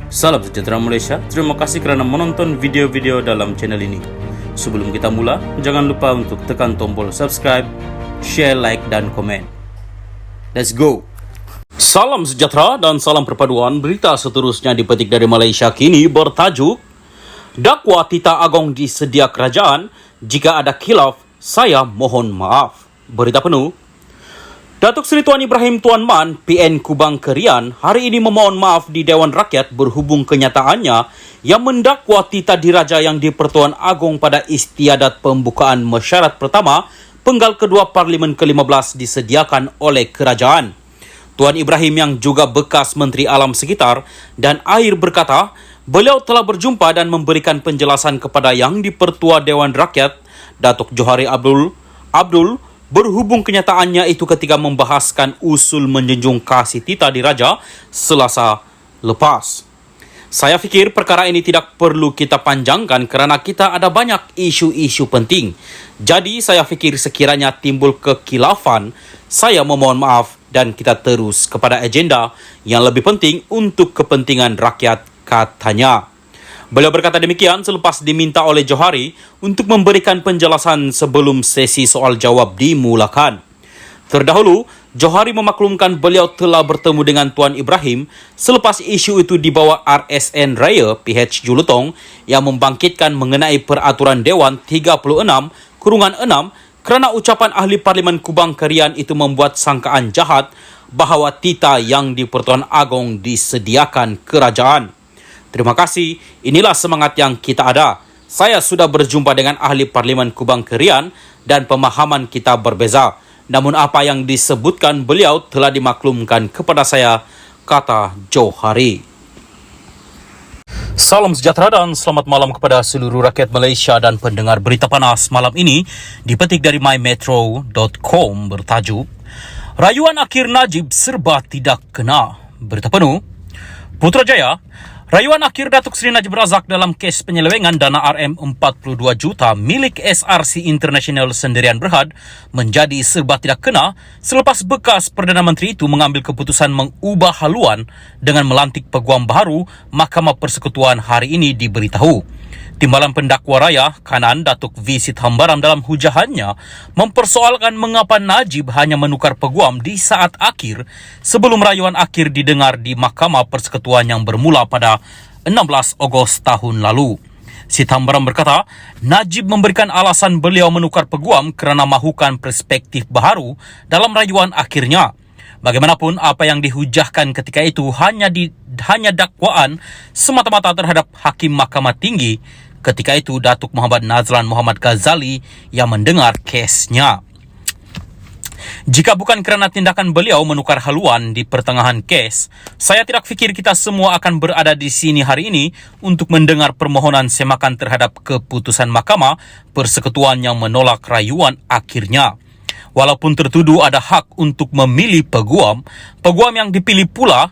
Salam sejahtera Malaysia, terima kasih kerana menonton video-video dalam channel ini. Sebelum kita mula, jangan lupa untuk tekan tombol subscribe, share, like dan komen. Let's go! Salam sejahtera dan salam perpaduan. Berita seterusnya dipetik dari Malaysia kini bertajuk Dakwa Tita Agong disedia kerajaan, jika ada khilaf, saya mohon maaf. Berita penuh. Datuk Seri Tuan Ibrahim Tuan Man, PN Kubang Kerian, hari ini memohon maaf di Dewan Rakyat berhubung kenyataannya yang mendakwa Tita Diraja yang di-Pertuan Agong pada istiadat pembukaan mesyuarat pertama penggal kedua Parlimen ke-15 disediakan oleh kerajaan. Tuan Ibrahim yang juga bekas Menteri Alam Sekitar dan Air berkata, beliau telah berjumpa dan memberikan penjelasan kepada Yang di-Pertua Dewan Rakyat, Datuk Johari Abdul, berhubung kenyataannya itu ketika membahaskan usul menjunjung kasih Tita Diraja Selasa lepas. Saya fikir perkara ini tidak perlu kita panjangkan kerana kita ada banyak isu-isu penting. Jadi saya fikir sekiranya timbul kekhilafan, saya memohon maaf dan kita terus kepada agenda yang lebih penting untuk kepentingan rakyat, katanya. Beliau berkata demikian selepas diminta oleh Johari untuk memberikan penjelasan sebelum sesi soal jawab dimulakan. Terdahulu, Johari memaklumkan beliau telah bertemu dengan Tuan Ibrahim selepas isu itu dibawa RSN Raya PH Julutong yang membangkitkan mengenai peraturan Dewan 36/6 kerana ucapan ahli Parlimen Kubang Kerian itu membuat sangkaan jahat bahawa Tita yang di-Pertuan Agong disediakan kerajaan. Terima kasih, inilah semangat yang kita ada. Saya sudah berjumpa dengan ahli Parlimen Kubang Kerian dan pemahaman kita berbeza. Namun apa yang disebutkan beliau telah dimaklumkan kepada saya, kata Johari. Salam sejahtera dan selamat malam kepada seluruh rakyat Malaysia dan pendengar berita panas malam ini dipetik dari mymetro.com bertajuk Rayuan Akhir Najib serba tidak kena. Berita penuh. Putrajaya, rayuan akhir Datuk Seri Najib Razak dalam kes penyelewengan dana RM42 juta milik SRC International Sendirian Berhad menjadi serba tidak kena selepas bekas Perdana Menteri itu mengambil keputusan mengubah haluan dengan melantik peguam baru Mahkamah Persekutuan hari ini diberitahu. Timbalan pendakwa raya kanan Datuk V. Sithambaram dalam hujahannya mempersoalkan mengapa Najib hanya menukar peguam di saat akhir sebelum rayuan akhir didengar di Mahkamah Persekutuan yang bermula pada 16 Ogos tahun lalu. Sithambaram berkata, Najib memberikan alasan beliau menukar peguam kerana mahukan perspektif baharu dalam rayuan akhirnya. Bagaimanapun, apa yang dihujahkan ketika itu hanya dakwaan semata-mata terhadap Hakim Mahkamah Tinggi. Ketika itu, Datuk Muhammad Nazlan Muhammad Ghazali yang mendengar kesnya. Jika bukan kerana tindakan beliau menukar haluan di pertengahan kes, saya tidak fikir kita semua akan berada di sini hari ini untuk mendengar permohonan semakan terhadap keputusan Mahkamah Persekutuan yang menolak rayuan akhirnya. Walaupun tertuduh ada hak untuk memilih peguam yang dipilih pula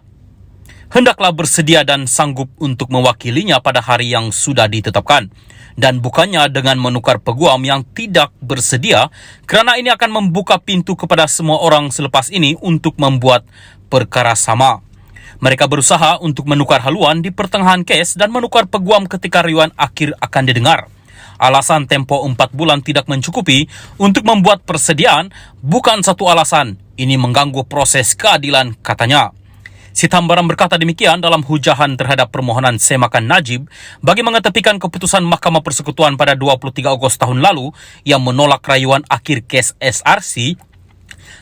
hendaklah bersedia dan sanggup untuk mewakilinya pada hari yang sudah ditetapkan. Dan bukannya dengan menukar peguam yang tidak bersedia kerana ini akan membuka pintu kepada semua orang selepas ini untuk membuat perkara sama. Mereka berusaha untuk menukar haluan di pertengahan kes dan menukar peguam ketika rayuan akhir akan didengar. Alasan tempoh 4 bulan tidak mencukupi untuk membuat persediaan bukan satu alasan. Ini mengganggu proses keadilan, katanya. Sithambaram berkata demikian dalam hujahan terhadap permohonan semakan Najib bagi mengetepikan keputusan Mahkamah Persekutuan pada 23 Ogos tahun lalu yang menolak rayuan akhir kes SRC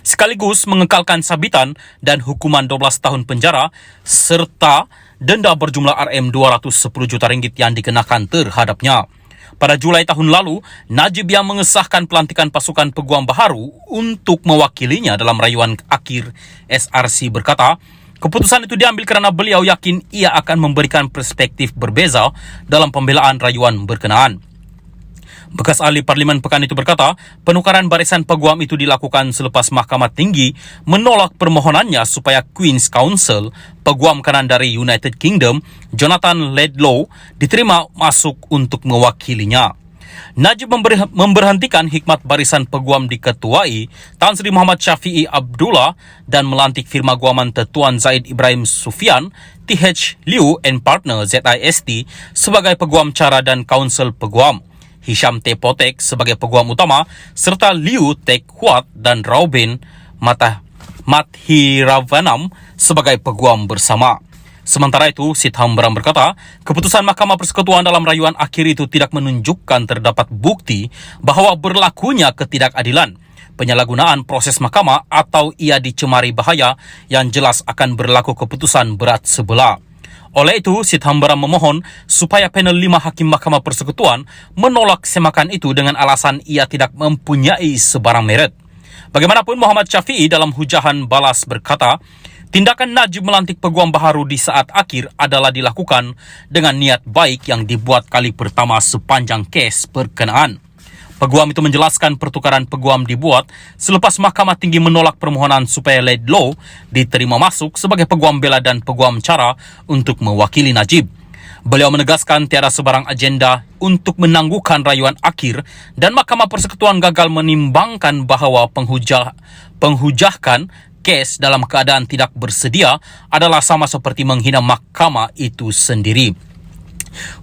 sekaligus mengekalkan sabitan dan hukuman 12 tahun penjara serta denda berjumlah RM210 juta ringgit yang dikenakan terhadapnya. Pada Julai tahun lalu, Najib yang mengesahkan pelantikan pasukan peguam baharu untuk mewakilinya dalam rayuan akhir SRC berkata, keputusan itu diambil kerana beliau yakin ia akan memberikan perspektif berbeza dalam pembelaan rayuan berkenaan. Bekas ahli Parlimen pekan itu berkata, penukaran barisan peguam itu dilakukan selepas Mahkamah Tinggi menolak permohonannya supaya Queen's Counsel, peguam kanan dari United Kingdom, Jonathan Laidlaw, diterima masuk untuk mewakilinya. Najib memberhentikan Hikmat Barisan Peguam diketuai Tan Sri Muhammad Syafiee Abdullah dan melantik firma guaman Tuan Zaid Ibrahim Sufian TH Liu and Partner ZIST sebagai peguam cara dan kaunsil peguam, Hisham T. Potek sebagai peguam utama serta Liu Tek Huat dan Raubin Mathiravanam sebagai peguam bersama. Sementara itu, Sithambaram berkata, keputusan Mahkamah Persekutuan dalam rayuan akhir itu tidak menunjukkan terdapat bukti bahawa berlakunya ketidakadilan, penyalahgunaan proses mahkamah atau ia dicemari bahaya yang jelas akan berlaku keputusan berat sebelah. Oleh itu, Sithambaram memohon supaya panel 5 Hakim Mahkamah Persekutuan menolak semakan itu dengan alasan ia tidak mempunyai sebarang meret. Bagaimanapun, Muhammad Syafiee dalam hujahan balas berkata, tindakan Najib melantik peguam baharu di saat akhir adalah dilakukan dengan niat baik yang dibuat kali pertama sepanjang kes berkenaan. Peguam itu menjelaskan pertukaran peguam dibuat selepas Mahkamah Tinggi menolak permohonan supaya Laidlaw diterima masuk sebagai peguam bela dan peguam cara untuk mewakili Najib. Beliau menegaskan tiada sebarang agenda untuk menangguhkan rayuan akhir dan Mahkamah Persekutuan gagal menimbangkan bahawa penghujahkan kes dalam keadaan tidak bersedia adalah sama seperti menghina mahkamah itu sendiri.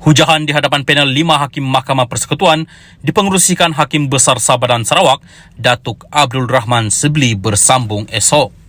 Hujahan di hadapan panel 5 Hakim Mahkamah Persekutuan dipengerusikan Hakim Besar Sabah dan Sarawak, Datuk Abdul Rahman Sibli bersambung esok.